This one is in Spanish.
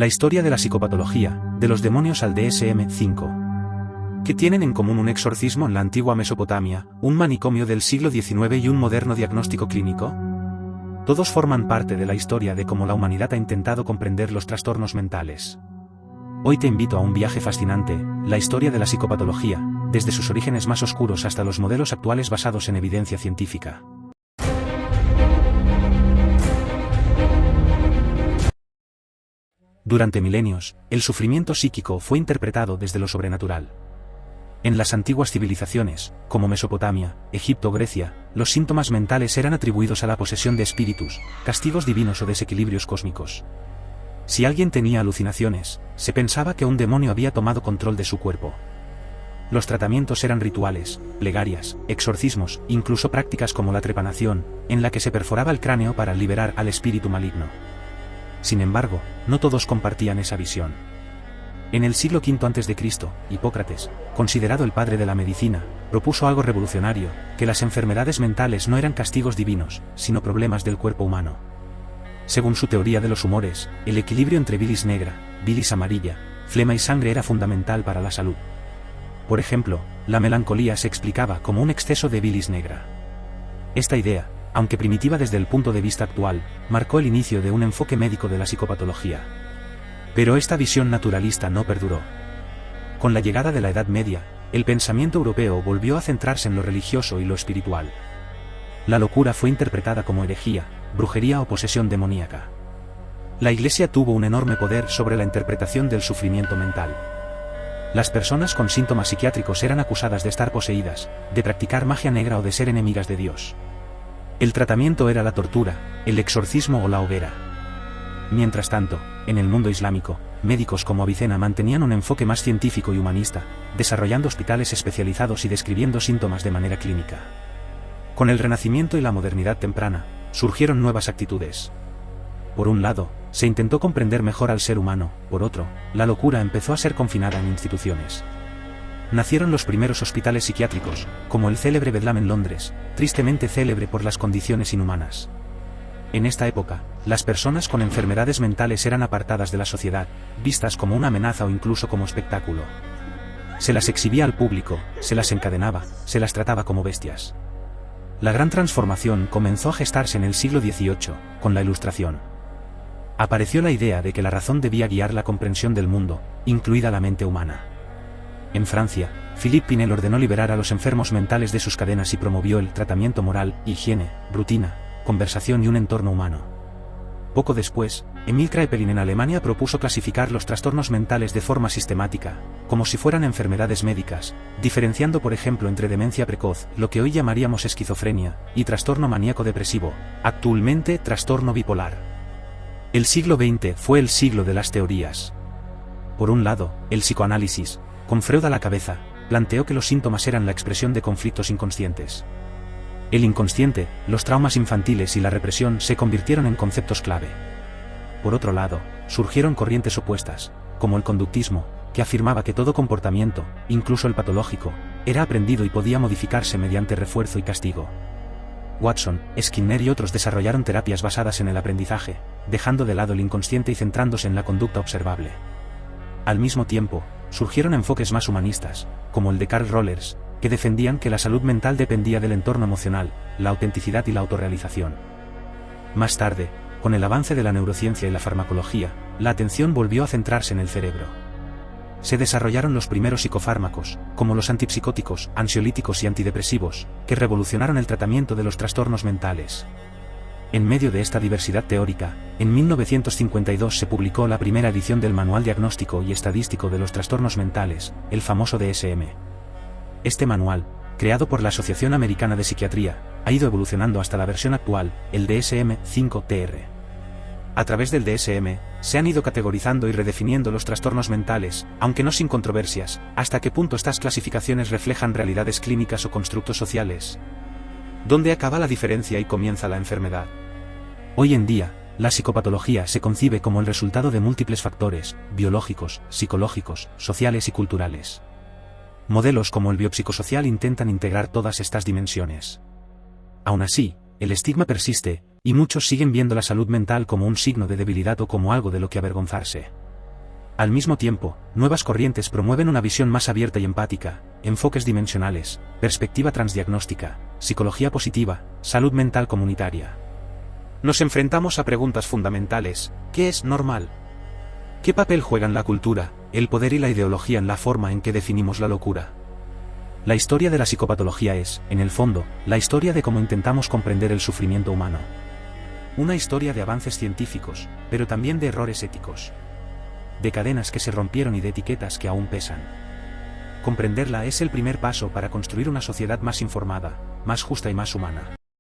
La historia de la psicopatología, de los demonios al DSM-5. ¿Qué tienen en común un exorcismo en la antigua Mesopotamia, un manicomio del siglo XIX y un moderno diagnóstico clínico? Todos forman parte de la historia de cómo la humanidad ha intentado comprender los trastornos mentales. Hoy te invito a un viaje fascinante, la historia de la psicopatología, desde sus orígenes más oscuros hasta los modelos actuales basados en evidencia científica. Durante milenios, el sufrimiento psíquico fue interpretado desde lo sobrenatural. En las antiguas civilizaciones, como Mesopotamia, Egipto o Grecia, los síntomas mentales eran atribuidos a la posesión de espíritus, castigos divinos o desequilibrios cósmicos. Si alguien tenía alucinaciones, se pensaba que un demonio había tomado control de su cuerpo. Los tratamientos eran rituales, plegarias, exorcismos, incluso prácticas como la trepanación, en la que se perforaba el cráneo para liberar al espíritu maligno. Sin embargo, no todos compartían esa visión. En el siglo V a.C., Hipócrates, considerado el padre de la medicina, propuso algo revolucionario, que las enfermedades mentales no eran castigos divinos, sino problemas del cuerpo humano. Según su teoría de los humores, el equilibrio entre bilis negra, bilis amarilla, flema y sangre era fundamental para la salud. Por ejemplo, la melancolía se explicaba como un exceso de bilis negra. Esta idea, aunque primitiva desde el punto de vista actual, marcó el inicio de un enfoque médico de la psicopatología. Pero esta visión naturalista no perduró. Con la llegada de la Edad Media, el pensamiento europeo volvió a centrarse en lo religioso y lo espiritual. La locura fue interpretada como herejía, brujería o posesión demoníaca. La Iglesia tuvo un enorme poder sobre la interpretación del sufrimiento mental. Las personas con síntomas psiquiátricos eran acusadas de estar poseídas, de practicar magia negra o de ser enemigas de Dios. El tratamiento era la tortura, el exorcismo o la hoguera. Mientras tanto, en el mundo islámico, médicos como Avicena mantenían un enfoque más científico y humanista, desarrollando hospitales especializados y describiendo síntomas de manera clínica. Con el Renacimiento y la modernidad temprana, surgieron nuevas actitudes. Por un lado, se intentó comprender mejor al ser humano, por otro, la locura empezó a ser confinada en instituciones. Nacieron los primeros hospitales psiquiátricos, como el célebre Bedlam en Londres, tristemente célebre por las condiciones inhumanas. En esta época, las personas con enfermedades mentales eran apartadas de la sociedad, vistas como una amenaza o incluso como espectáculo. Se las exhibía al público, se las encadenaba, se las trataba como bestias. La gran transformación comenzó a gestarse en el siglo XVIII, con la Ilustración. Apareció la idea de que la razón debía guiar la comprensión del mundo, incluida la mente humana. En Francia, Philippe Pinel ordenó liberar a los enfermos mentales de sus cadenas y promovió el tratamiento moral, higiene, rutina, conversación y un entorno humano. Poco después, Emil Kraepelin en Alemania propuso clasificar los trastornos mentales de forma sistemática, como si fueran enfermedades médicas, diferenciando por ejemplo entre demencia precoz, lo que hoy llamaríamos esquizofrenia, y trastorno maníaco-depresivo, actualmente trastorno bipolar. El siglo XX fue el siglo de las teorías. Por un lado, el psicoanálisis, con Freud a la cabeza, planteó que los síntomas eran la expresión de conflictos inconscientes. El inconsciente, los traumas infantiles y la represión se convirtieron en conceptos clave. Por otro lado, surgieron corrientes opuestas, como el conductismo, que afirmaba que todo comportamiento, incluso el patológico, era aprendido y podía modificarse mediante refuerzo y castigo. Watson, Skinner y otros desarrollaron terapias basadas en el aprendizaje, dejando de lado el inconsciente y centrándose en la conducta observable. Al mismo tiempo, surgieron enfoques más humanistas, como el de Carl Rollers, que defendían que la salud mental dependía del entorno emocional, la autenticidad y la autorrealización. Más tarde, con el avance de la neurociencia y la farmacología, la atención volvió a centrarse en el cerebro. Se desarrollaron los primeros psicofármacos, como los antipsicóticos, ansiolíticos y antidepresivos, que revolucionaron el tratamiento de los trastornos mentales. En medio de esta diversidad teórica, en 1952 se publicó la primera edición del Manual Diagnóstico y Estadístico de los Trastornos Mentales, el famoso DSM. Este manual, creado por la Asociación Americana de Psiquiatría, ha ido evolucionando hasta la versión actual, el DSM-5-TR. A través del DSM, se han ido categorizando y redefiniendo los trastornos mentales, aunque no sin controversias, hasta qué punto estas clasificaciones reflejan realidades clínicas o constructos sociales. ¿Dónde acaba la diferencia y comienza la enfermedad? Hoy en día, la psicopatología se concibe como el resultado de múltiples factores, biológicos, psicológicos, sociales y culturales. Modelos como el biopsicosocial intentan integrar todas estas dimensiones. Aún así, el estigma persiste, y muchos siguen viendo la salud mental como un signo de debilidad o como algo de lo que avergonzarse. Al mismo tiempo, nuevas corrientes promueven una visión más abierta y empática, enfoques dimensionales, perspectiva transdiagnóstica, psicología positiva, salud mental comunitaria. Nos enfrentamos a preguntas fundamentales: ¿qué es normal? ¿Qué papel juegan la cultura, el poder y la ideología en la forma en que definimos la locura? La historia de la psicopatología es, en el fondo, la historia de cómo intentamos comprender el sufrimiento humano. Una historia de avances científicos, pero también de errores éticos. De cadenas que se rompieron y de etiquetas que aún pesan. Comprenderla es el primer paso para construir una sociedad más informada, más justa y más humana.